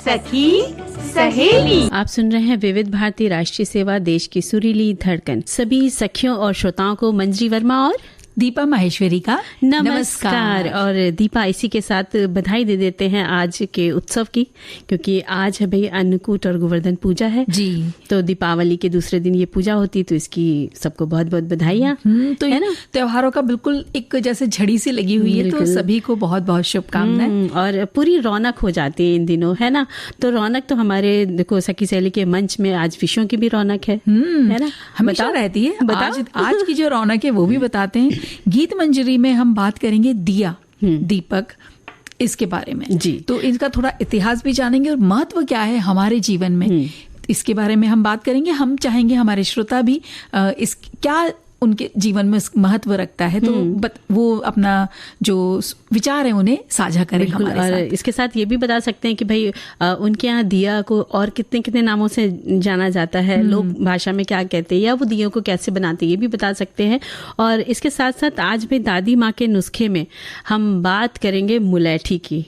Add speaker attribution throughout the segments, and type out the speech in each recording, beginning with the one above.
Speaker 1: सखी सहेली।
Speaker 2: आप सुन रहे हैं विविध भारती राष्ट्रीय सेवा, देश की सुरीली धड़कन। सभी सखियों और श्रोताओं को मंजरी वर्मा और
Speaker 1: दीपा माहेश्वरी का
Speaker 2: नमस्कार। और दीपा, इसी के साथ बधाई दे देते हैं आज के उत्सव की, क्योंकि आज है भाई अन्नकूट और गोवर्धन पूजा है
Speaker 1: जी।
Speaker 2: तो दीपावली के दूसरे दिन ये पूजा होती है, तो इसकी सबको बहुत बहुत बधाइयाँ।
Speaker 1: तो है ना, त्योहारों का बिल्कुल एक जैसे झड़ी सी लगी हुई है, तो सभी को बहुत बहुत शुभकामनाएं।
Speaker 2: और पूरी रौनक हो जाती है इन दिनों, है ना। तो रौनक तो हमारे देखो सखी सहेली के मंच में आज विषयों की भी रौनक है ना,
Speaker 1: हमेशा रहती है। आज की जो रौनक है वो भी बताते हैं। गीत मंजरी में हम बात करेंगे दिया, दीपक, इसके बारे में
Speaker 2: जी।
Speaker 1: तो इनका थोड़ा इतिहास भी जानेंगे और महत्व क्या है हमारे जीवन में, इसके बारे में हम बात करेंगे। हम चाहेंगे हमारे श्रोता भी इस क्या उनके जीवन में महत्व रखता है, तो वो अपना जो विचार है उन्हें साझा करें हमारे
Speaker 2: और
Speaker 1: साथ।
Speaker 2: इसके साथ ये भी बता सकते हैं कि भाई उनके यहाँ दिया को और कितने कितने नामों से जाना जाता है, लोक भाषा में क्या कहते हैं, या वो दियों को कैसे बनाते हैं, ये भी बता सकते हैं। और इसके साथ साथ आज भी दादी माँ के नुस्खे में हम बात करेंगे मुलैठी की।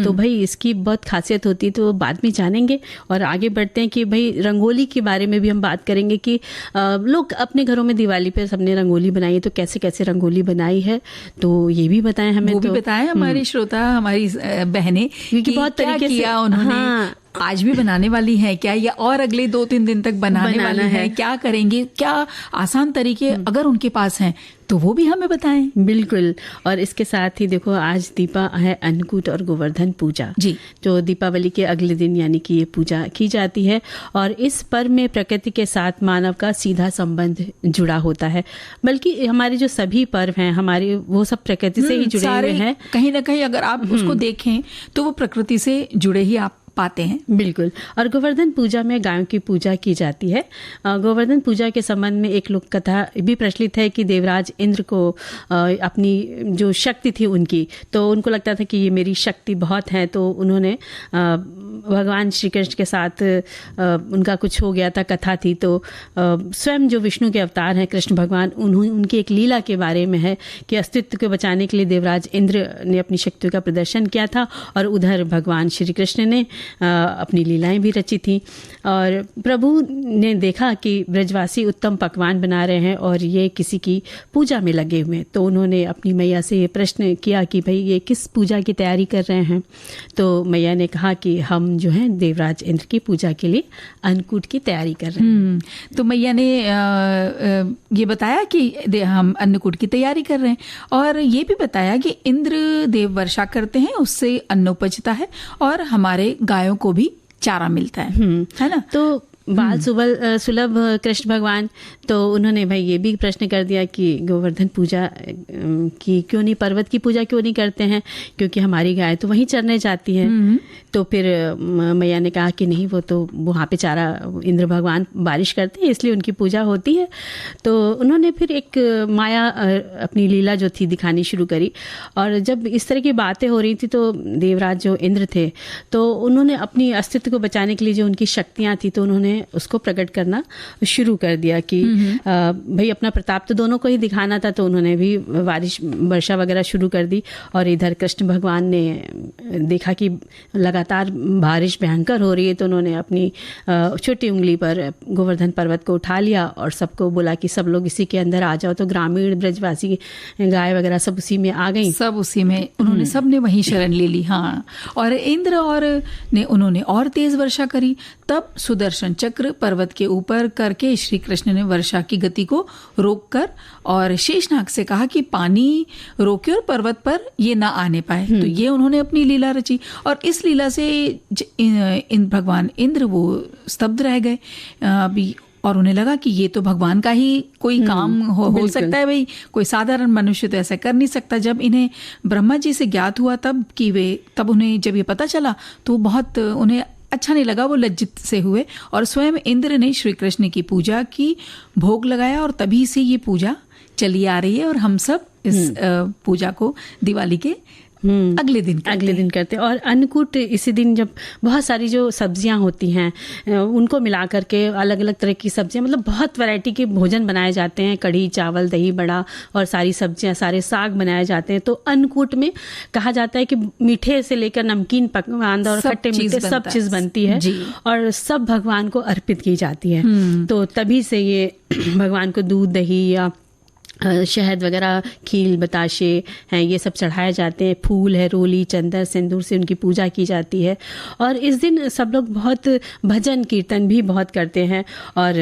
Speaker 2: तो भाई इसकी बहुत खासियत होती है, तो बाद में जानेंगे। और आगे बढ़ते हैं कि भाई रंगोली के बारे में भी हम बात करेंगे कि लोग अपने घरों में दिवाली पे सबने रंगोली बनाई है, तो कैसे कैसे रंगोली बनाई है, तो ये भी बताएं हमें।
Speaker 1: वो भी बताएं हमारी श्रोता, हमारी बहनें,
Speaker 2: क्योंकि बहुत तरीके से
Speaker 1: किया उन्होंने। आज भी बनाने वाली है क्या, या और अगले 2-3 दिन तक बनाने वाली है, क्या करेंगे, क्या आसान तरीके अगर उनके पास हैं तो वो भी हमें बताएं।
Speaker 2: बिल्कुल। और इसके साथ ही देखो आज दीपा है अन्नकूट और गोवर्धन पूजा
Speaker 1: जी।
Speaker 2: तो दीपावली के अगले दिन यानी कि ये पूजा की जाती है, और इस पर्व में प्रकृति के साथ मानव का सीधा संबंध जुड़ा होता है। बल्कि हमारे जो सभी पर्व हैं हमारे, वो सब प्रकृति से ही जुड़े हुए हैं।
Speaker 1: कहीं ना कहीं अगर आप उसको देखें तो वो प्रकृति से जुड़े ही आप पाते हैं।
Speaker 2: बिल्कुल। और गोवर्धन पूजा में गायों की पूजा की जाती है। गोवर्धन पूजा के संबंध में एक लोक कथा भी प्रचलित है कि देवराज इंद्र को अपनी जो शक्ति थी उनकी, तो उनको लगता था कि ये मेरी शक्ति बहुत है, तो उन्होंने भगवान श्री कृष्ण के साथ उनका कुछ हो गया था, कथा थी। तो स्वयं जो विष्णु के अवतार हैं कृष्ण भगवान, उनकी एक लीला के बारे में है कि अस्तित्व को बचाने के लिए देवराज इंद्र ने अपनी शक्तियों का प्रदर्शन किया था, और उधर भगवान श्री कृष्ण ने अपनी लीलाएं भी रची थी। और प्रभु ने देखा कि ब्रजवासी उत्तम पकवान बना रहे हैं और ये किसी की पूजा में लगे हुए हैं, तो उन्होंने अपनी मैया से ये प्रश्न किया कि भाई ये किस पूजा की तैयारी कर रहे हैं। तो मैया ने कहा कि हम जो है देवराज इंद्र की पूजा के लिए अन्नकूट की तैयारी कर रहे हैं।
Speaker 1: तो मैया ने ये बताया कि हम अन्नकूट की तैयारी कर रहे हैं, और ये भी बताया कि इंद्र देव वर्षा करते हैं, उससे अन्न उपजता है और हमारे गायों को भी चारा मिलता है ना।
Speaker 2: तो बाल सुलभ कृष्ण भगवान, तो उन्होंने भाई ये भी प्रश्न कर दिया कि गोवर्धन पूजा की क्यों नहीं, पर्वत की पूजा क्यों नहीं करते हैं, क्योंकि हमारी गाय तो वहीं चरने जाती है। तो फिर मैया ने कहा कि नहीं, वो तो वहाँ पे चारा इंद्र भगवान बारिश करते हैं, इसलिए उनकी पूजा होती है। तो उन्होंने फिर एक माया अपनी लीला जो थी दिखानी शुरू करी, और जब इस तरह की बातें हो रही थी तो देवराज जो इंद्र थे, तो उन्होंने अपनी अस्तित्व को बचाने के लिए जो उनकी शक्तियाँ थी, तो उन्होंने उसको प्रकट करना शुरू कर दिया कि भाई अपना प्रताप तो दोनों को ही दिखाना था, तो उन्होंने भी वर्षा वगैरह शुरू कर दी। और इधर कृष्ण भगवान ने देखा कि लगातार बारिश भयंकर हो रही है, तो उन्होंने अपनी छोटी उंगली पर गोवर्धन पर्वत को उठा लिया और सबको बोला कि सब लोग इसी के अंदर आ जाओ। तो ग्रामीण ब्रजवासी गाय वगैरह सब उसी में आ गई,
Speaker 1: सब उसी में उन्होंने सबने वहीं शरण ले ली। हाँ, और इंद्र उन्होंने और तेज वर्षा करी। तब सुदर्शन चक्र पर्वत के ऊपर करके श्री कृष्ण ने वर्षा की गति को रोककर और शेषनाग से कहा कि पानी रोके और पर्वत पर ये ना आने पाए। तो ये उन्होंने अपनी लीला रची, और इस लीला से भगवान इंद्र वो स्तब्ध रह गए अभी, और उन्हें लगा कि ये तो भगवान का ही कोई काम हो सकता है, भाई कोई साधारण मनुष्य तो ऐसा कर नहीं सकता। जब इन्हें ब्रह्मा जी से ज्ञात हुआ तब उन्हें जब ये पता चला तो बहुत उन्हें अच्छा नहीं लगा, वो लज्जित से हुए, और स्वयं इंद्र ने श्री कृष्ण की पूजा की, भोग लगाया, और तभी से ये पूजा चली आ रही है। और हम सब इस पूजा को दिवाली के अगले दिन
Speaker 2: करते हैं। और अन्नकूट इसी दिन जब बहुत सारी जो सब्जियां होती हैं उनको मिला करके अलग अलग तरह की सब्जियां, मतलब बहुत वैरायटी के भोजन बनाए जाते हैं, कढ़ी चावल दही बड़ा और सारी सब्जियां, सारे साग बनाए जाते हैं। तो अन्नकूट में कहा जाता है कि मीठे से लेकर नमकीन पकवान और खट्टे मीठे सब चीज बनती है और सब भगवान को अर्पित की जाती है। तो तभी से ये भगवान को दूध दही या शहद वगैरह, खील बताशे हैं, ये सब चढ़ाए जाते हैं। फूल है, रोली चंदन सिंदूर से उनकी पूजा की जाती है। और इस दिन सब लोग बहुत भजन कीर्तन भी बहुत करते हैं और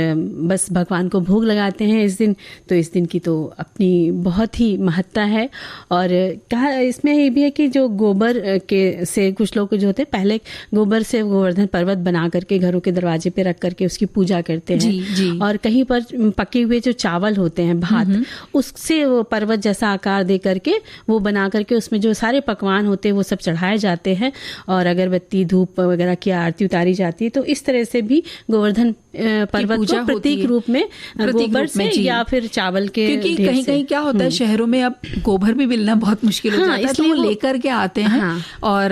Speaker 2: बस भगवान को भोग लगाते हैं इस दिन। तो इस दिन की तो अपनी बहुत ही महत्ता है। और कहा इसमें ये भी है कि जो गोबर के से कुछ लोग जो होते हैं पहले गोबर से गोवर्धन पर्वत बना करके घरों के दरवाजे पे रख करके उसकी पूजा करते हैं। और कहीं पर पके हुए जो चावल होते हैं, भात, उससे वो पर्वत जैसा आकार दे करके वो बना करके उसमें जो सारे पकवान होते हैं वो सब चढ़ाए जाते हैं और अगरबत्ती धूप वगैरह की आरती उतारी जाती है। तो इस तरह से भी गोवर्धन पर्वत को प्रतीक रूप में गोबर से या फिर चावल के,
Speaker 1: क्योंकि कहीं कहीं क्या होता है शहरों में अब गोबर भी मिलना बहुत मुश्किल हो जाता है, तो वो लेकर के आते हैं। और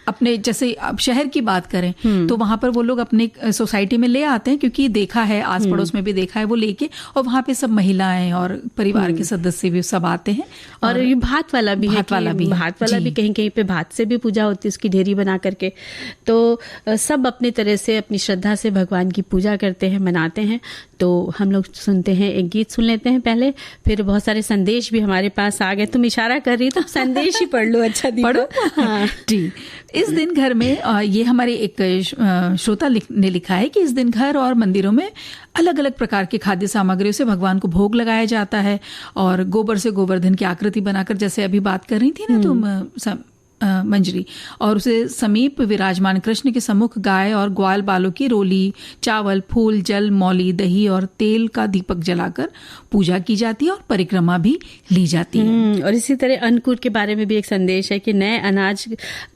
Speaker 1: अपने जैसे अब शहर की बात करें तो वहां पर वो लोग अपने सोसाइटी में ले आते हैं, क्योंकि देखा है आस पड़ोस में भी देखा है वो लेके, और वहां पे सब महिलाएं और परिवार के सदस्य भी सब आते हैं।
Speaker 2: और ये भात वाला भी भात वाला भी कहीं कहीं पे भात से भी पूजा होती है, उसकी ढेरी बना करके। तो सब अपनी तरह से अपनी श्रद्धा से भगवान की पूजा करते हैं, मनाते हैं। तो हम लोग सुनते हैं, एक गीत सुन लेते हैं पहले, फिर बहुत सारे संदेश भी हमारे पास आ गए। तुम इशारा कर रही तो संदेश ही पढ़ लो। अच्छा
Speaker 1: पढ़ो। हाँ जी। इस दिन घर में ये हमारे एक श्रोता ने लिखा है कि इस दिन घर और मंदिरों में अलग अलग प्रकार के खाद्य सामग्रियों से भगवान को भोग लगाया जाता है। और गोबर से गोवर्धन की आकृति बनाकर, जैसे अभी बात कर रही थी ना तुम मंजरी, और उसे समीप विराजमान कृष्ण के सम्मुख गाय और ग्वाल बालों की रोली, चावल, फूल, जल, मौली, दही और तेल का दीपक जलाकर पूजा की जाती है और परिक्रमा भी ली जाती है।
Speaker 2: और इसी तरह अन्नकूट के बारे में भी एक संदेश है कि नए अनाज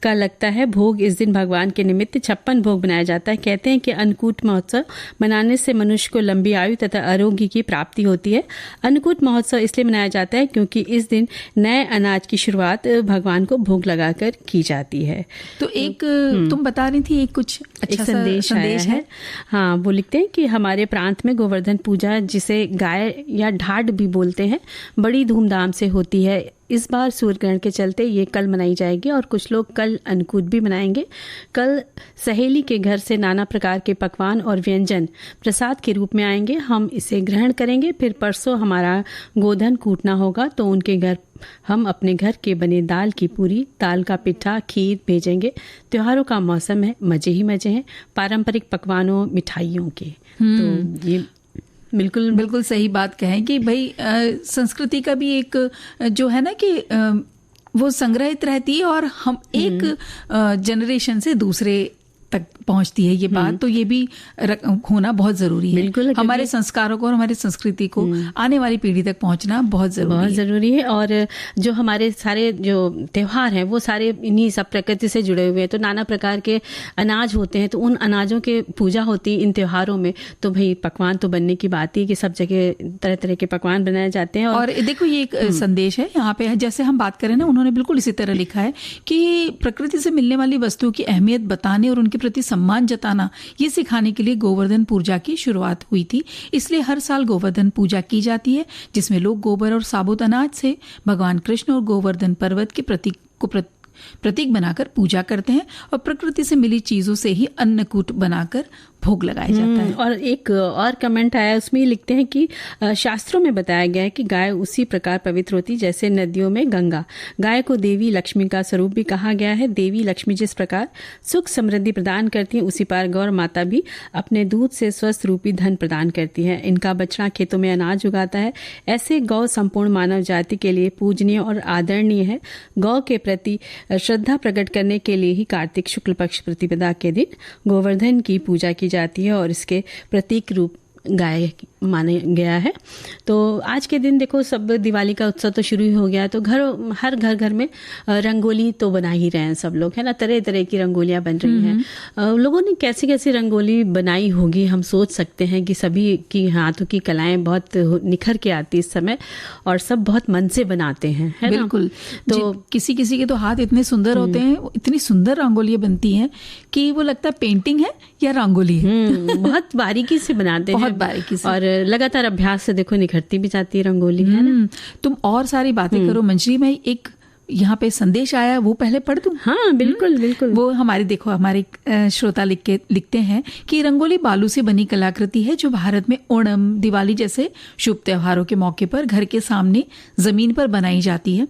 Speaker 2: का लगता है भोग। इस दिन भगवान के निमित्त 56 भोग बनाया जाता है। कहते हैं कि अन्नकूट महोत्सव मनाने से मनुष्य को लंबी आयु तथा आरोग्य की प्राप्ति होती है। अन्नकूट महोत्सव इसलिए मनाया जाता है क्योंकि इस दिन नए अनाज की शुरुआत भगवान को भोग लगा कर की जाती है।
Speaker 1: तो एक तुम बता रही थी एक कुछ अच्छा
Speaker 2: संदेश है। हाँ, वो लिखते हैं कि हमारे प्रांत में गोवर्धन पूजा, जिसे गाय या ढाड भी बोलते हैं, बड़ी धूमधाम से होती है। इस बार सूर्य ग्रहण के चलते ये कल मनाई जाएगी और कुछ लोग कल अन्नकूट भी मनाएंगे। कल सहेली के घर से नाना प्रकार के पकवान और व्यंजन प्रसाद के रूप में आएंगे। हम इसे ग्रहण करेंगे। फिर परसों हमारा गोधन कूटना होगा, तो उनके घर हम अपने घर के बने दाल की पूरी, दाल का पिट्ठा, खीर भेजेंगे। त्योहारों का मौसम है, मजे ही मजे हैं पारंपरिक पकवानों मिठाइयों के। तो ये बिल्कुल
Speaker 1: सही बात कहें कि भाई संस्कृति का भी एक जो है ना कि वो संग्रहित रहती है और हम एक जनरेशन से दूसरे तक पहुंचती है ये बात। तो ये भी होना बहुत जरूरी है।
Speaker 2: बिल्कुल,
Speaker 1: हमारे संस्कारों को और हमारी संस्कृति को आने वाली पीढ़ी तक पहुंचना बहुत जरूरी
Speaker 2: है। और जो हमारे सारे जो त्योहार हैं वो सारे इन्हीं सब प्रकृति से जुड़े हुए हैं। तो नाना प्रकार के अनाज होते हैं, तो उन अनाजों के पूजा होती है इन त्योहारों में। तो भाई पकवान तो बनने की बात ही कि सब जगह तरह तरह के पकवान बनाए जाते हैं।
Speaker 1: और देखो ये एक संदेश है यहाँ पे, जैसे हम बात करें ना, उन्होंने बिल्कुल इसी तरह लिखा है कि प्रकृति से मिलने वाली वस्तुओं की अहमियत बताने और उनके प्रति सम्मान जताना, ये सिखाने के लिए गोवर्धन पूजा की शुरुआत हुई थी। इसलिए हर साल गोवर्धन पूजा की जाती है, जिसमें लोग गोबर और साबुत अनाज से भगवान कृष्ण और गोवर्धन पर्वत के प्रतीक बनाकर पूजा करते हैं और प्रकृति से मिली चीजों से ही अन्नकूट बनाकर भोग लगाया जाता है।
Speaker 2: और एक और कमेंट आया, उसमें लिखते हैं कि शास्त्रों में बताया गया है कि गाय उसी प्रकार पवित्र होती जैसे नदियों में गंगा। गाय को देवी लक्ष्मी का स्वरूप भी कहा गया है। देवी लक्ष्मी जिस प्रकार सुख समृद्धि प्रदान करती है, उसी प्रकार गौ माता भी अपने दूध से स्वस्थ रूपी धन प्रदान करती है। इनका बछड़ा खेतों में अनाज उगाता है। ऐसे गौ संपूर्ण मानव जाति के लिए पूजनीय और आदरणीय है। गौ के प्रति श्रद्धा प्रकट करने के लिए ही कार्तिक शुक्ल पक्ष प्रतिपदा के दिन गोवर्धन की पूजा की जाती है और इसके प्रतीक रूप गाय माना गया है। तो आज के दिन देखो सब दिवाली का उत्सव तो शुरू ही हो गया, तो हर घर में रंगोली तो बना ही रहे हैं सब लोग, है ना। तरह तरह की रंगोलियां बन रही हैं। लोगों ने कैसी कैसी रंगोली बनाई होगी, हम सोच सकते हैं कि सभी की हाथों की कलाएं बहुत निखर के आती इस समय, और सब बहुत मन से बनाते हैं, है
Speaker 1: बिल्कुल।
Speaker 2: ना। तो
Speaker 1: किसी किसी के तो हाथ इतने सुंदर होते हैं, इतनी सुंदर रंगोलियां बनती हैं कि वो लगता है पेंटिंग है या रंगोली है।
Speaker 2: बहुत बारीकी से बनाते हैं,
Speaker 1: बहुत बारीकी से,
Speaker 2: और लगातार अभ्यास से देखो निखरती भी जाती है रंगोली, है ना।
Speaker 1: तुम और सारी बातें करो मंजरी, मैं एक यहाँ पे संदेश आया वो पहले पढ़ दूं।
Speaker 2: हाँ बिल्कुल बिल्कुल।
Speaker 1: वो हमारे श्रोता लिखते हैं कि रंगोली बालू से बनी कलाकृति है जो भारत में ओणम, दिवाली जैसे शुभ त्योहारों के मौके पर घर के सामने जमीन पर बनाई जाती है।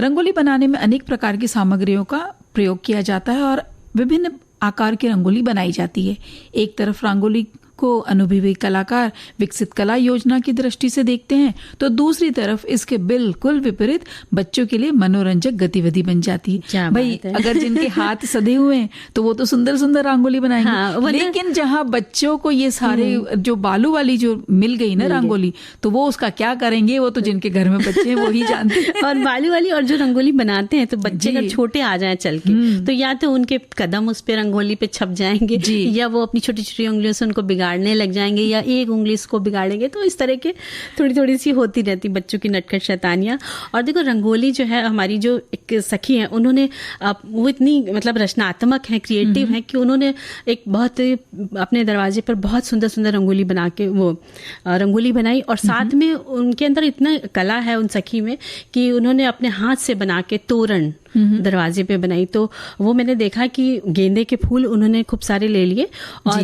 Speaker 1: रंगोली बनाने में अनेक प्रकार की सामग्रियों का प्रयोग किया जाता है और विभिन्न आकार की रंगोली बनाई जाती है। एक तरफ रंगोली को अनुभवी कलाकार विकसित कला योजना की दृष्टि से देखते हैं, तो दूसरी तरफ इसके बिल्कुल विपरीत बच्चों के लिए मनोरंजक गतिविधि बन जाती है। भाई अगर जिनके हाथ सधे हुए हैं तो वो तो सुंदर सुंदर रंगोली बनाएंगे। हाँ, लेकिन जहां बच्चों को ये सारे जो बालू वाली जो मिल गई ना रंगोली, तो वो उसका क्या करेंगे, वो तो जिनके घर में बच्चे हैं वो ही जानते हैं।
Speaker 2: और बालू वाली और जो रंगोली बनाते हैं, तो बच्चे अगर छोटे आ जाए चल के, तो या तो उनके कदम उस पे रंगोली पे छप जाएंगे, या वो अपनी छोटी छोटी उंगलियों से उनको बिगाड़ने लग जाएंगे, या एक उंगली इसको बिगाड़ेंगे। तो इस तरह के थोड़ी थोड़ी सी होती रहती बच्चों की नटखट शैतानियां। और देखो रंगोली जो है, हमारी जो एक सखी है, उन्होंने वो इतनी मतलब रचनात्मक है, क्रिएटिव है, कि उन्होंने एक बहुत अपने दरवाजे पर बहुत सुंदर सुंदर रंगोली बना के वो रंगोली बनाई। और साथ में उनके अंदर इतना कला है उन सखी में कि उन्होंने अपने हाथ से बना के तोरण दरवाजे पे बनाई। तो वो मैंने देखा कि गेंदे के फूल उन्होंने खूब सारे ले लिए, और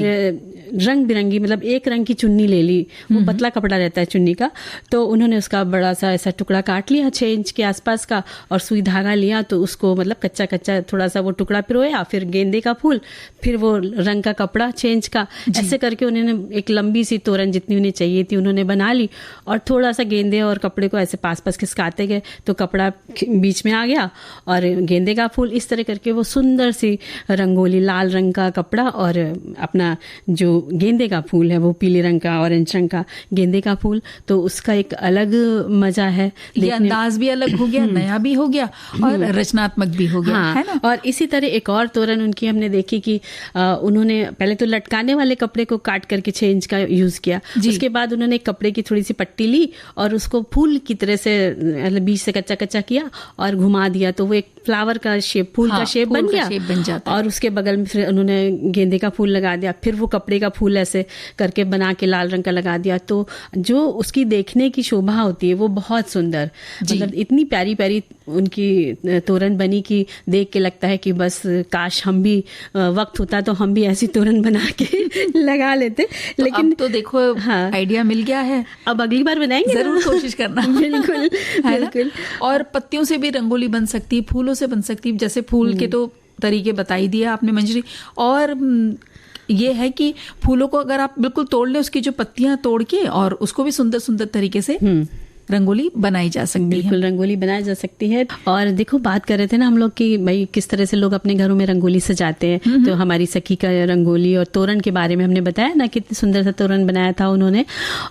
Speaker 2: रंग बिरंगी मतलब एक रंग की चुन्नी ले ली, वो पतला कपड़ा रहता है चुन्नी का, तो उन्होंने उसका बड़ा सा ऐसा टुकड़ा काट लिया 6 इंच के आसपास का, और सुई धागा लिया, तो उसको मतलब कच्चा कच्चा थोड़ा सा वो टुकड़ा पिरोया, फिर गेंदे का फूल, फिर वो रंग का कपड़ा 6 इंच का, ऐसे करके उन्होंने एक लंबी सी तोरण जितनी उन्हें चाहिए थी उन्होंने बना ली। और थोड़ा सा गेंदे और कपड़े को ऐसे पास पास खिसकाते गए, तो कपड़ा बीच में आ गया और गेंदे का फूल, इस तरह करके वो सुंदर सी रंगोली, लाल रंग का कपड़ा और अपना जो गेंदे का फूल है वो पीले रंग का, ऑरेंज रंग का गेंदे का फूल, तो उसका एक अलग मजा है।
Speaker 1: ये अंदाज भी अलग हो गया, नया भी हो गया और रचनात्मक भी हो गया,
Speaker 2: हाँ,
Speaker 1: है ना।
Speaker 2: और इसी तरह एक और तोरण उनकी हमने देखी कि उन्होंने पहले तो लटकाने वाले कपड़े को काट करके 6 इंच का यूज किया, उसके बाद उन्होंने कपड़े की थोड़ी सी पट्टी ली और उसको फूल की तरह से बीच से कच्चा कच्चा किया और घुमा दिया, तो वो एक फ्लावर का शेप, फूल का शेप बन गया। और उसके बगल में फिर उन्होंने गेंदे का फूल लगा दिया, फिर वो कपड़े का फूल ऐसे करके बना के लाल रंग का लगा दिया, तो जो उसकी देखने की शोभा होती है वो बहुत सुंदर, मतलब इतनी प्यारी प्यारी उनकी तोरण बनी कि देख के लगता है कि बस काश हम भी वक्त होता तो हम भी ऐसी तोरण बना के लगा लेते।
Speaker 1: तो
Speaker 2: लेकिन
Speaker 1: अब तो देखो आइडिया मिल गया है,
Speaker 2: अब अगली बार बनाएंगे,
Speaker 1: जरूर कोशिश करना।
Speaker 2: बिल्कुल बिल्कुल।
Speaker 1: और पत्तियों से भी रंगोली बन सकती है, फूलों से बन सकती है, जैसे फूल के तो तरीके बताई दिया आपने मंजरी। और ये है कि फूलों को अगर आप बिल्कुल तोड़ ले, उसकी जो पत्तियां तोड़ के और उसको भी सुंदर सुंदर तरीके से रंगोली बनाई जा सकती है।
Speaker 2: बिल्कुल रंगोली बनाई जा सकती है। और देखो बात कर रहे थे ना हम लोग कि भाई किस तरह से लोग अपने घरों में रंगोली सजाते हैं, तो हमारी सखी का रंगोली और तोरण के बारे में हमने बताया ना, कितनी सुंदर सा तोरण बनाया था उन्होंने।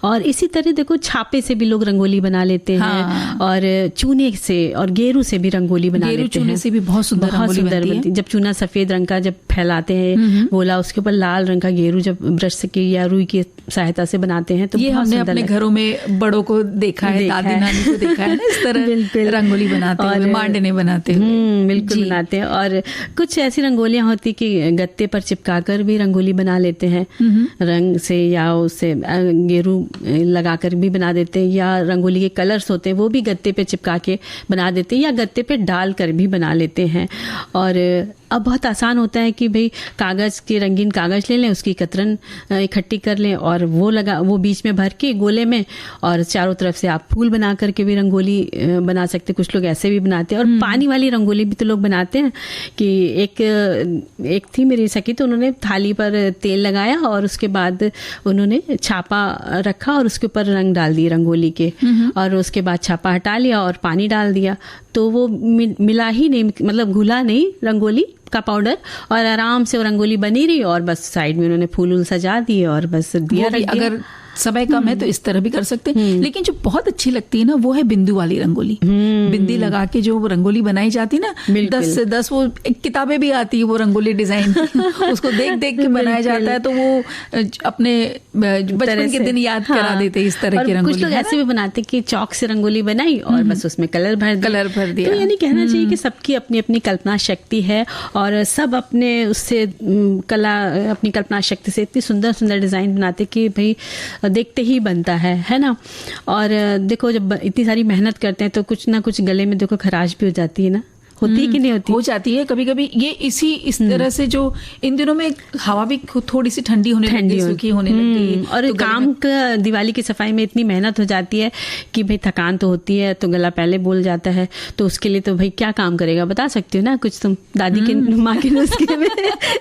Speaker 2: और इसी तरह देखो छापे से भी लोग रंगोली बना लेते हैं, और चूने से और गेरू से भी रंगोली बना लेते हैं।
Speaker 1: चूने से भी बहुत सुंदर बनती है।
Speaker 2: जब चूना सफेद रंग का जब फैलाते हैं गोला, उसके ऊपर लाल रंग का गेरू जब ब्रश से या रुई की सहायता से बनाते हैं, तो
Speaker 1: ये हमने अपने घरों में बड़ों को देखा है, दादी नानी को देखा है ना, इस तरह रंगोली बनाते हैं, मांडने बनाते हैं।
Speaker 2: बिल्कुल बनाते हैं। और कुछ ऐसी रंगोलियां होती कि गत्ते पर चिपकाकर भी रंगोली बना लेते हैं रंग से, या उससे गेरू लगाकर भी बना देते हैं, या रंगोली के कलर्स होते हैं वो भी गत्ते पे चिपका के बना देते हैं, या गत्ते पे डाल कर भी बना लेते हैं। और अब बहुत आसान होता है कि भाई कागज के रंगीन कागज ले लें, उसकी कतरन इकट्ठी कर लें और वो बीच में भर के गोले में, और चारों तरफ से आप फूल बना करके भी रंगोली बना सकते। कुछ लोग ऐसे भी बनाते हैं, और पानी वाली रंगोली भी तो लोग बनाते हैं कि एक थी मेरी सखी, तो उन्होंने थाली पर तेल लगाया और उसके बाद उन्होंने छापा रखा और उसके ऊपर रंग डाल दिए रंगोली के, और उसके बाद छापा हटा लिया और पानी डाल दिया, तो वो मिला ही नहीं, मतलब घुला नहीं रंगोली का पाउडर, और आराम से वो रंगोली बनी रही, और बस साइड में उन्होंने फूल सजा दिए और बस दिया रख दिया।
Speaker 1: अगर समय कम है तो इस तरह भी कर सकते हैं। लेकिन जो बहुत अच्छी लगती है ना वो है बिंदु वाली रंगोली। बिंदी लगा के जो रंगोली बनाई जाती है ना, 10 से 10 वो किताबें भी आती है वो रंगोली डिजाइन उसको देख देख के बनाया जाता है, तो वो अपने बचपन के दिन याद करा देते इस तरह की रंगोली।
Speaker 2: कुछ लोग ऐसे भी बनाते कि चौक से रंगोली बनाई और बस उसमें कलर भर दिया। तो यानी कहना चाहिए कि सबकी अपनी अपनी कल्पना शक्ति है और सब अपने उससे अपनी कल्पना शक्ति से इतनी सुंदर सुंदर डिजाइन बनाते कि भाई देखते ही बनता है ना। और देखो जब इतनी सारी मेहनत करते हैं तो कुछ ना कुछ गले में देखो खराश भी हो जाती है ना, होती है कि नहीं होती?
Speaker 1: हो जाती है कभी कभी। ये इस तरह से जो इन दिनों में हवा भी थोड़ी सी ठंडी होने लगी, सूखी होने लगी,
Speaker 2: और तो काम का दिवाली की सफाई में इतनी मेहनत हो जाती है कि भाई थकान तो होती है, तो गला पहले बोल जाता है, तो उसके लिए तो भाई क्या काम करेगा बता सकती हो ना कुछ तुम? दादी के माँ के नुस्खे में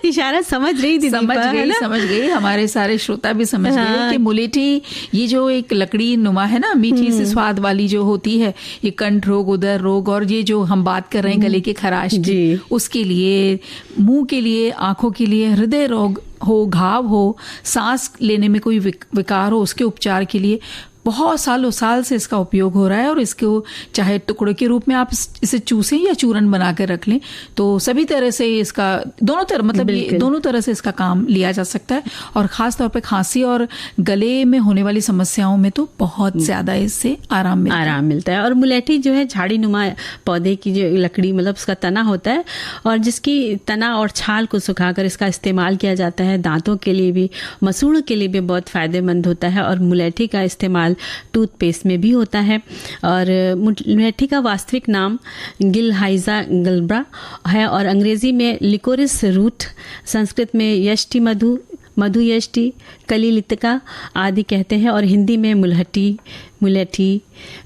Speaker 2: इशारा समझ रही थी,
Speaker 1: समझ गई हमारे सारे श्रोता भी समझ गए कि मुलेठी ये जो एक लकड़ी नुमा है ना, मीठी से स्वाद वाली जो होती है, ये कंठ रोग, उदर रोग, और ये जो हम बात कर रहे हैं गले के खराश की, उसके लिए, मुंह के लिए, आंखों के लिए, हृदय रोग हो, घाव हो, सांस लेने में कोई विकार हो, उसके उपचार के लिए बहुत साल से इसका उपयोग हो रहा है। और इसको चाहे टुकड़ों के रूप में आप इसे चूसें या चूरन बना कर रख लें, तो सभी तरह से इसका दोनों तरह से इसका काम लिया जा सकता है। और खास तौर पे खांसी और गले में होने वाली समस्याओं में तो बहुत ज्यादा इससे आराम मिलता है।
Speaker 2: और मुलेठी जो है झाड़ी नुमा पौधे की जो लकड़ी, मतलब उसका तना होता है और जिसकी तना और छाल को सुखाकर इसका इस्तेमाल किया जाता है। दांतों के लिए भी, मसूड़ों के लिए भी बहुत फायदेमंद होता है। और मुलेठी का इस्तेमाल टूथपेस्ट में भी होता है। और मुलेठी का वास्तविक नाम गिलहाइजा गल्ब्रा है और अंग्रेजी में लिकोरिस रूट, संस्कृत में यष्टि मधु यष्टि, कलिलितिका आदि कहते हैं। और हिंदी में मुलेठी,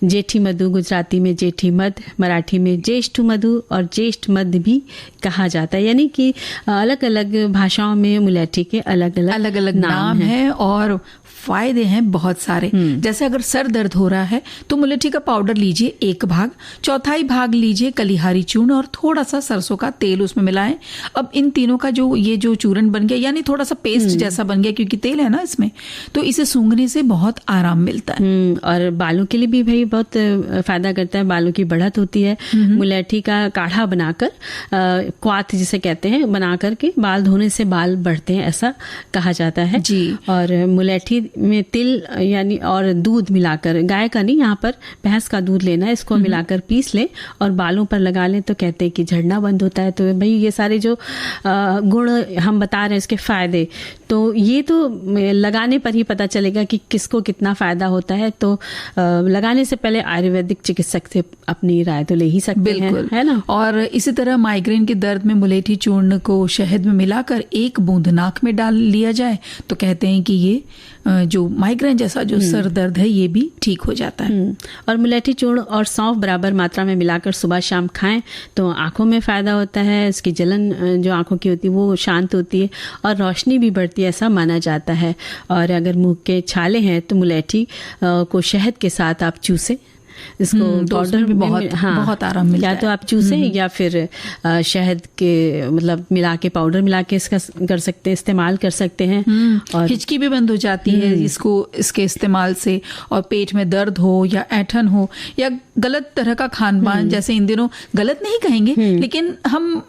Speaker 2: जेठी मधु, गुजराती में जेठी मध, मराठी में ज्येष्ठ मधु और ज्येष्ठ मध भी कहा जाता है। यानी कि अलग अलग भाषाओं में मुलेठी के अलग अलग नाम है
Speaker 1: और फायदे हैं बहुत सारे। जैसे अगर सर दर्द हो रहा है तो मुलेठी का पाउडर लीजिए 1 भाग, 1/4 भाग लीजिए कलिहारी चूर्ण और थोड़ा सा सरसों का तेल उसमें मिलाएं। अब इन तीनों का जो चूर्ण बन गया, यानी थोड़ा सा पेस्ट जैसा बन गया क्योंकि तेल है ना इसमें, तो इसे सूंघने से बहुत आराम मिलता है।
Speaker 2: और बालों के लिए भी भाई बहुत फायदा करता है। बालों की बढ़त होती है, मुलेठी का काढ़ा बनाकर, क्वाथ जिसे कहते हैं, बना करके बाल धोने से बाल बढ़ते हैं, ऐसा कहा जाता है
Speaker 1: जी।
Speaker 2: और मुलेठी में तिल यानी और दूध मिलाकर, गाय का नहीं, यहाँ पर भैंस का दूध लेना है, इसको मिलाकर पीस लें और बालों पर लगा लें तो कहते हैं कि झड़ना बंद होता है। तो भाई ये सारे जो गुण हम बता रहे हैं, इसके फायदे, तो ये तो लगाने पर ही पता चलेगा कि किसको कितना फायदा होता है। तो लगाने से पहले आयुर्वेदिक चिकित्सक से अपनी राय तो ले ही सकते हैं, है ना।
Speaker 1: और इसी तरह माइग्रेन के दर्द में मुलेठी चूर्ण को शहद में मिलाकर 1 बूंद नाक में डाल लिया जाए तो कहते हैं कि ये जो माइग्रेन जैसा जो सर दर्द है ये भी ठीक हो जाता है।
Speaker 2: और मुलेठी चूर्ण और सौंफ बराबर मात्रा में मिलाकर सुबह शाम खाएं तो आंखों में फायदा होता है। इसकी जलन जो आंखों की होती है वो शांत होती है और रोशनी भी बढ़ती है, ऐसा माना जाता है। और अगर मुंह के छाले हैं तो मुलेठी को शहद के साथ आप चूसें, इसको पाउडर भी
Speaker 1: बहुत आराम मिलता है।
Speaker 2: या तो आप चूसें या फिर शहद के मतलब मिला के, पाउडर मिला के इसका कर सकते हैं, इस्तेमाल कर सकते हैं।
Speaker 1: और हिचकी भी बंद हो जाती है इसके इस्तेमाल से। और पेट में दर्द हो या ऐंठन हो या गलत तरह का खान पान, जैसे इन दिनों गलत नहीं कहेंगे लेकिन हम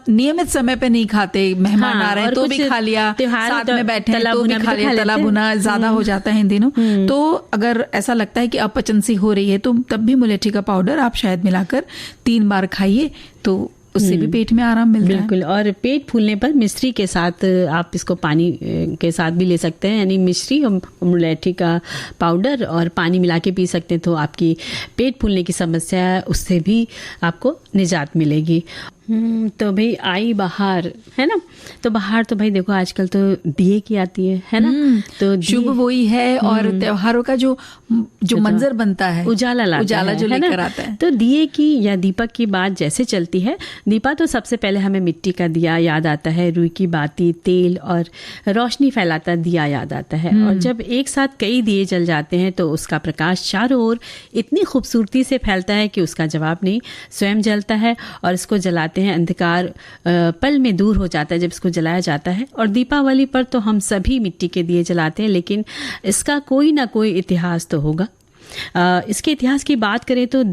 Speaker 1: नियमित समय पे नहीं खाते, मेहमान आ रहे हैं तो भी खा लिया, साथ में बैठे तो भी खा लिया, तला भुना ज्यादा हो जाता है इन दिनों। तो अगर ऐसा लगता है कि अपचन सी हो रही है तो तब भी मुलेठी का पाउडर आप शहद मिलाकर 3 बार खाइए तो उससे भी पेट में आराम मिलता है।
Speaker 2: बिल्कुल। और पेट फूलने पर मिश्री के साथ आप इसको पानी के साथ भी ले सकते हैं, यानी मिश्री और मुलेठी का पाउडर और पानी मिला के पी सकते हैं तो आपकी पेट फूलने की समस्या उससे भी आपको निजात मिलेगी। तो भाई आई बहार, है ना। तो बहार तो भाई देखो आजकल तो दिए की आती है ना। तो
Speaker 1: शुभ वही है और त्योहारों का जो मंजर बनता है, उजाला जो लेकर आता है।
Speaker 2: तो दिए की या दीपक की बात जैसे चलती है, दीपा तो सबसे पहले हमें मिट्टी का दिया याद आता है, रुई की बाती, तेल और रोशनी फैलाता दिया याद आता है। और जब एक साथ कई दिए जल जाते हैं तो उसका प्रकाश चारों ओर इतनी खूबसूरती से फैलता है कि उसका जवाब नहीं, स्वयं जलता है। और इसको जलाते कहते हैं अंधकार पल में दूर हो जाता है जब इसको जलाया जाता है। और दीपावली पर तो हम सभी मिट्टी के दिए जलाते हैं, लेकिन इसका कोई ना कोई इतिहास तो होगा। इसके इतिहास की बात करें तो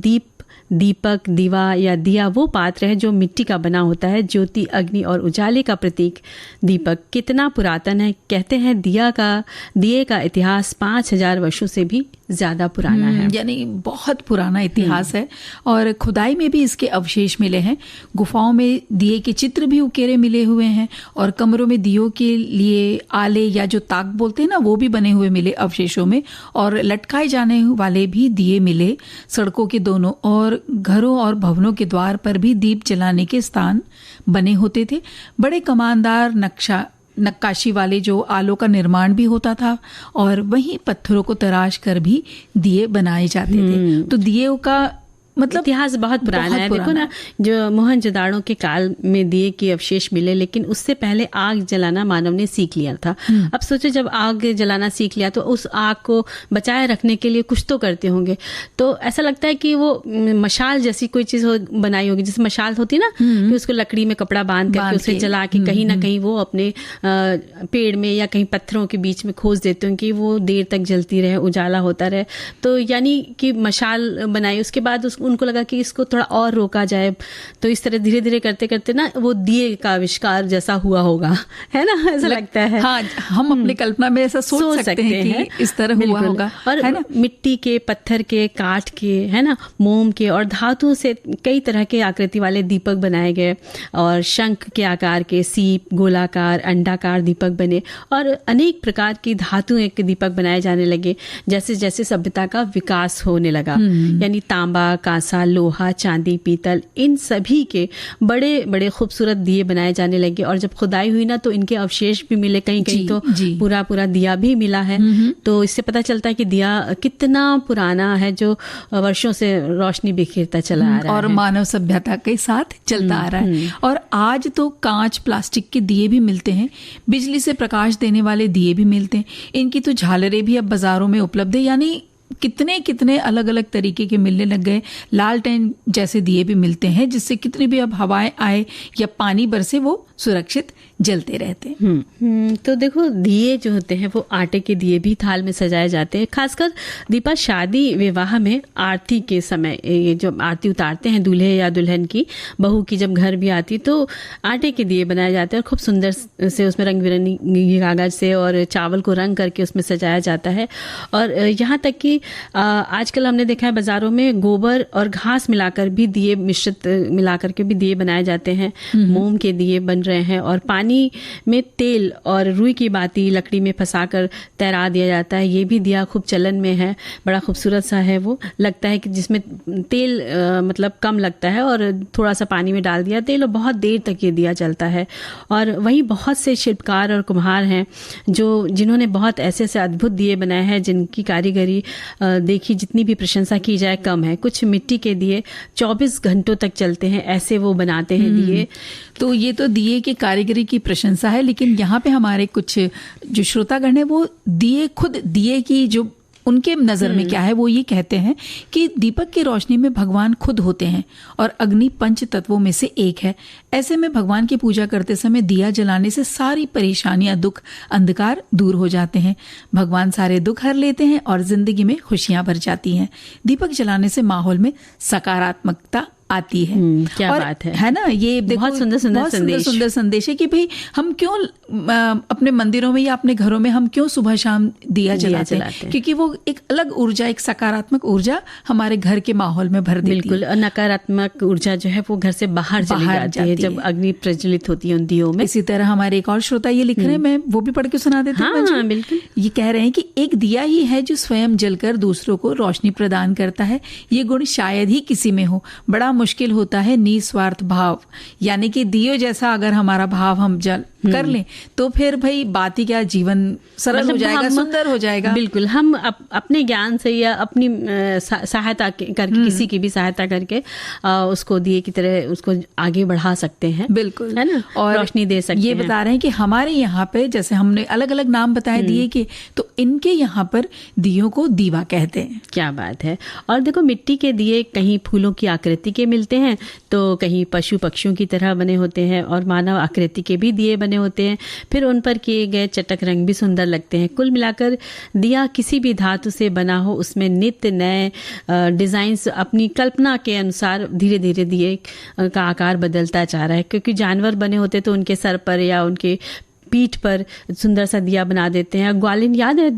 Speaker 2: दीपक, दीवा या दिया वो पात्र है जो मिट्टी का बना होता है। ज्योति, अग्नि और उजाले का प्रतीक दीपक कितना पुरातन है। कहते हैं दिए का इतिहास 5000 वर्षों से भी ज्यादा पुराना है,
Speaker 1: यानी बहुत पुराना इतिहास है। और खुदाई में भी इसके अवशेष मिले हैं। गुफाओं में दिए के चित्र भी उकेरे मिले हुए हैं, और कमरों में दियों के लिए आले या जो ताक बोलते हैं ना, वो भी बने हुए मिले अवशेषों में। और लटकाए जाने वाले भी दिए मिले। सड़कों के दोनों और घरों और भवनों के द्वार पर भी दीप जलाने के स्थान बने होते थे। बड़े कमानदार नक्काशी वाले जो आलों का निर्माण भी होता था, और वहीं पत्थरों को तराश कर भी दिए बनाए जाते थे। तो दिए का मतलब
Speaker 2: इतिहास बहुत पुराना है। देखो ना, जो मोहनजोदाड़ो के काल में दिए के अवशेष मिले, लेकिन उससे पहले आग जलाना मानव ने सीख लिया था। अब सोचो, जब आग जलाना सीख लिया तो उस आग को बचाए रखने के लिए कुछ तो करते होंगे। तो ऐसा लगता है कि वो मशाल जैसी कोई चीज बनाई होगी, जैसे मशाल होती ना, कि उसको लकड़ी में कपड़ा बांध करके उसे जला के कहीं ना कहीं वो अपने पेड़ में या कहीं पत्थरों के बीच में खोज देते होंगे कि वो देर तक जलती रहे, उजाला होता रहे। तो यानी कि मशाल बनाई, उसके बाद उनको लगा कि इसको थोड़ा और रोका जाए। तो इस तरह धीरे धीरे करते करते ना वो दिए का आविष्कार जैसा हुआ होगा, है ना, ऐसा लगता है।
Speaker 1: हाँ, हम अपनी कल्पना में ऐसा सोच सकते हैं कि इस तरह हुआ होगा।
Speaker 2: और है ना, मिट्टी के, पत्थर के, काठ के, है ना, मोम के और धातु से कई तरह के आकृति वाले दीपक बनाए गए। और शंख के आकार के, सीप, गोलाकार, अंडाकार दीपक बने, और अनेक प्रकार की धातुएं के दीपक बनाए जाने लगे जैसे जैसे सभ्यता का विकास होने लगा। यानी तांबा, कांसा, लोहा, चांदी, पीतल, इन सभी के बड़े बड़े खूबसूरत दिए बनाए जाने लगे। और जब खुदाई हुई ना, तो इनके अवशेष भी मिले, कहीं कहीं तो पूरा पूरा दिया भी मिला है। तो इससे पता चलता है कि दिया कितना पुराना है, जो वर्षों से रोशनी बिखेरता चला आ रहा है
Speaker 1: और मानव सभ्यता के साथ चलता आ रहा है। और आज तो कांच, प्लास्टिक के दिए भी मिलते हैं, बिजली से प्रकाश देने वाले दिए भी मिलते हैं। इनकी तो झालरें भी अब बाजारों में उपलब्ध है। यानी कितने कितने अलग अलग तरीके के मिलने लग गए। लालटेन जैसे दिए भी मिलते हैं, जिससे कितनी भी अब हवाएं आए या पानी बरसे वो सुरक्षित जलते रहते हैं।
Speaker 2: तो देखो, दिए जो होते हैं वो आटे के दिए भी थाल में सजाए जाते हैं। खासकर दीपा शादी विवाह में आरती के समय, ये जो आरती उतारते हैं दूल्हे या दुल्हन की, बहू की जब घर भी आती, तो आटे के दिए बनाए जाते हैं और खूब सुंदर से उसमें रंग बिरंगी कागज से और चावल को रंग करके उसमें सजाया जाता है। और यहाँ तक कि आजकल हमने देखा है बाजारों में गोबर और घास मिलाकर भी दिए, मिश्रित मिलाकर के भी दिए बनाए जाते हैं। मोम के दिए बन रहे हैं, और पानी में तेल और रुई की बाती लकड़ी में फंसाकर तैरा दिया जाता है। ये भी दिया खूब चलन में है, बड़ा खूबसूरत सा है। वो लगता है कि जिसमें तेल मतलब कम लगता है, और थोड़ा सा पानी में डाल दिया तेल, और बहुत देर तक ये दिया जलता है। और वहीं बहुत से शिल्पकार और कुम्हार हैं जिन्होंने बहुत ऐसे ऐसे अद्भुत दिए बनाए हैं, जिनकी कारीगरी देखी जितनी भी प्रशंसा की जाए कम है। कुछ मिट्टी के दिए 24 घंटों तक चलते हैं, ऐसे वो बनाते हैं दिए।
Speaker 1: तो ये तो दिए की कारीगरी की प्रशंसा है, लेकिन यहाँ पे हमारे कुछ जो श्रोतागण है वो खुद दिए की जो उनके नजर में क्या है, वो ये कहते हैं कि दीपक की रोशनी में भगवान खुद होते हैं, और अग्नि पंच तत्वों में से एक है। ऐसे में भगवान की पूजा करते समय दिया जलाने से सारी परेशानियां, दुख, अंधकार दूर हो जाते हैं। भगवान सारे दुख हर लेते हैं और जिंदगी में खुशियां भर जाती हैं। दीपक जलाने से माहौल में सकारात्मकता आती है।
Speaker 2: क्या
Speaker 1: और
Speaker 2: बात है
Speaker 1: ना, ये
Speaker 2: बहुत सुंदर
Speaker 1: सुंदर संदेश है कि भाई हम क्यों अपने मंदिरों में या अपने घरों में हम क्यों सुबह शाम दिया जलाते हैं, क्योंकि वो एक अलग ऊर्जा, एक सकारात्मक ऊर्जा हमारे घर के माहौल में भर देती है।
Speaker 2: बिल्कुल, नकारात्मक ऊर्जा जो है वो घर से बाहर चली जाती है जब अग्नि प्रज्वलित होती है उन दियों में।
Speaker 1: इसी तरह हमारे एक और श्रोता ये लिख रहे हैं, मैं वो भी पढ़ के सुना देती हूँ।
Speaker 2: हाँ, बिल्कुल।
Speaker 1: ये कह रहे हैं कि एक दिया ही है जो स्वयं जलकर दूसरों को रोशनी प्रदान करता है। ये गुण शायद ही किसी में हो। बड़ा मुश्किल होता है निस्वार्थ भाव, यानी कि दियो जैसा अगर हमारा भाव हम जल कर लें तो फिर भाई बात ही क्या, जीवन सरल हो जाएगा, सुंदर हो जाएगा।
Speaker 2: बिल्कुल, हम अपने ज्ञान से या अपनी सहायता करके, किसी की भी सहायता करके उसको दिए की तरह उसको आगे बढ़ा सकते हैं।
Speaker 1: बिल्कुल,
Speaker 2: है ना, और रोशनी दे सकते हैं।
Speaker 1: ये बता रहे हैं कि हमारे यहाँ पे जैसे हमने अलग अलग नाम बताए दिए के, तो इनके यहाँ पर दियों को दीवा कहते हैं।
Speaker 2: क्या बात है। और देखो, मिट्टी के दिए कहीं फूलों की आकृति के मिलते हैं तो कहीं पशु पक्षियों की तरह बने होते हैं और मानव आकृति के भी दिए बने होते हैं। फिर उन पर किए गए चटक रंग भी सुंदर लगते हैं। कुल मिलाकर दिया किसी भी धातु से बना हो, उसमें नित्य नए डिज़ाइंस अपनी कल्पना के अनुसार धीरे धीरे दिए का आकार बदलता जा रहा है। क्योंकि जानवर बने होते तो उनके सर पर या उनके पीठ पर सुंदर सा दिया बना देते हैं। ग्वालिन याद है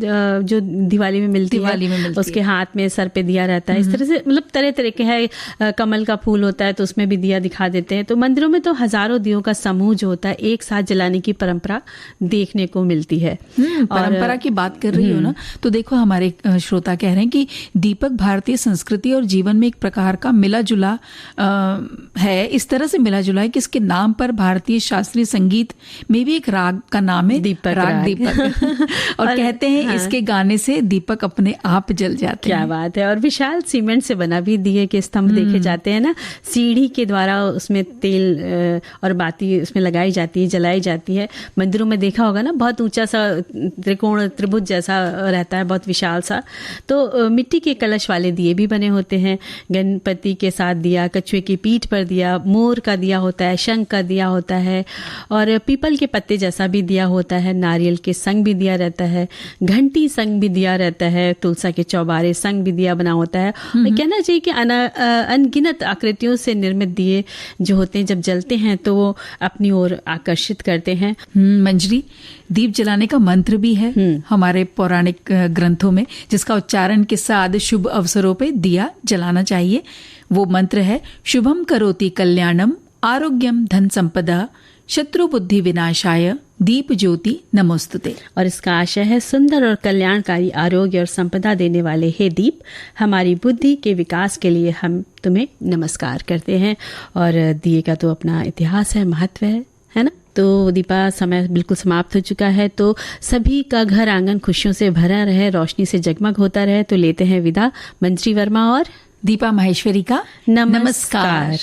Speaker 2: जो दिवाली में मिलती है, उसके हाथ में सर पे दिया रहता है। इस तरह से मतलब तरह तरह के है। कमल का फूल होता है तो उसमें भी दिया दिखा देते हैं। तो मंदिरों में तो हजारों दियों का समूह जो होता है एक साथ जलाने की परंपरा देखने को मिलती है।
Speaker 1: परंपरा की बात कर रही हो ना, तो देखो हमारे श्रोता कह रहे हैं कि दीपक भारतीय संस्कृति और जीवन में एक प्रकार का मिला जुला है। इस तरह से मिला जुला है कि इसके नाम पर भारतीय शास्त्रीय संगीत में भी एक राग का नाम है दीपक। और कहते हैं इसके गाने से दीपक अपने आप जल जाते हैं।
Speaker 2: क्या बात है। और विशाल सीमेंट से बना भी दिए के स्तंभ देखे जाते हैं ना, सीढ़ी के द्वारा उसमें तेल और बाती उसमें लगाई जाती है, जलाई जाती है। मंदिरों में देखा होगा ना, बहुत ऊंचा सा त्रिकोण त्रिभुज जैसा रहता है, बहुत विशाल सा। तो मिट्टी के कलश वाले दिए भी बने होते हैं। गणपति के साथ दिया, कछुए की पीठ पर दिया, मोर का दिया होता है, शंख का दिया होता है और पीपल के पत्ते जैसा भी दिया होता है। नारियल के संग भी दिया रहता है, घंटी संग भी दिया रहता है, तुलसा के चौबारे संग भी दिया बना होता है। और कहना चाहिए कि अनगिनत आकृतियों से निर्मित दिए जो होते हैं जब जलते हैं तो वो अपनी ओर आकर्षित करते हैं।
Speaker 1: मंजरी, दीप जलाने का मंत्र भी है हमारे पौराणिक ग्रंथों में, जिसका उच्चारण के साथ शुभ अवसरों पे दिया जलाना चाहिए। वो मंत्र है शुभम करोति कल्याणम आरोग्यम धन संपदा शत्रु बुद्धि विनाशाय दीप ज्योति नमोस्तुते।
Speaker 2: और इसका आशय है सुंदर और कल्याणकारी आरोग्य और संपदा देने वाले हे दीप, हमारी बुद्धि के विकास के लिए हम तुम्हें नमस्कार करते हैं। और दिए का तो अपना इतिहास है, महत्व है ना। तो दीपा, समय बिल्कुल समाप्त हो चुका है। तो सभी का घर आंगन खुशियों से भरा रहे, रोशनी से जगमग होता रहे। तो लेते हैं विदा मंजरी वर्मा और
Speaker 1: दीपा माहेश्वरी का नमस्कार।